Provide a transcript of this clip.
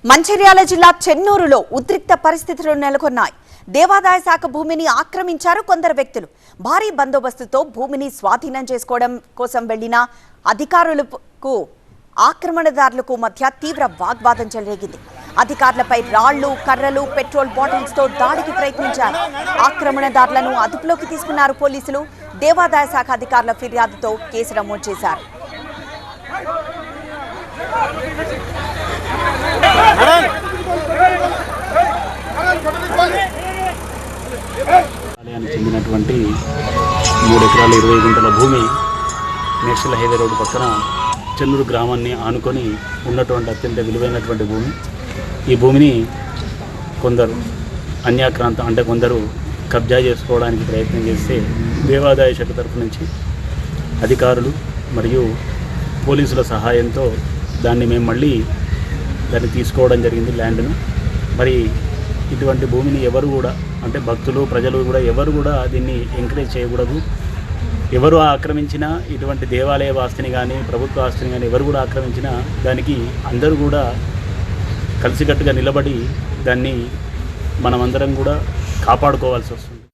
మంచిర్యాల జిల్లా చెన్నూరులో ఉద్రిక్త పరిస్థితులు నెలకొన్నాయి. దేవాదాయ శాఖ భూమిని ఆక్రమించారు కొందరు వ్యక్తులు. భారీ బందోబస్తుతో భూమిని స్వాధీనం చేసుకోవడం కోసం వెళ్లిన అధికారులకు ఆక్రమణదారులకు మధ్య తీవ్ర వాగ్వాదం చెలరేగింది. అధికారులపై రాళ్లు, కర్రలు, పెట్రోల్ బాటిల్స్ తో దాడికి ప్రయత్నించారు. ఆక్రమణదారులను అదుపులోకి తీసుకున్నారు పోలీసులు. దేవాదాయ శాఖ అధికారుల ఫిర్యాదుతో కేసు నమోదు చేశారు. ఆలయానికి చెందినటువంటి 3 ఎకరాల 20 గుంటల భూమి నేషనల్ హైవే రోడ్డు పక్కన చెన్నూరు గ్రామాన్ని ఆనుకొని ఉన్నటువంటి అత్యంత విలువైనటువంటి భూమి. ఈ భూమిని కొందరు అన్యాక్రాంతం అంటే కొందరు కబ్జా చేసుకోవడానికి ప్రయత్నం చేస్తే దేవాదాయ శాఖ తరఫు నుంచి అధికారులు మరియు పోలీసుల సహాయంతో దాన్ని మళ్ళీ తీసుకోవడం జరిగింది ల్యాండ్ను. మరి ఇటువంటి భూమిని ఎవరు కూడా అంటే భక్తులు ప్రజలు కూడా ఎవరు కూడా దీన్ని ఎంకరేజ్ చేయకూడదు. ఎవరు ఆక్రమించినా ఇటువంటి దేవాలయ ఆస్తిని కానీ ప్రభుత్వ ఆస్తిని కానీ ఎవరు కూడా ఆక్రమించినా దానికి అందరూ కూడా కలిసికట్టుగా నిలబడి దాన్ని మనమందరం కూడా కాపాడుకోవాల్సి వస్తుంది.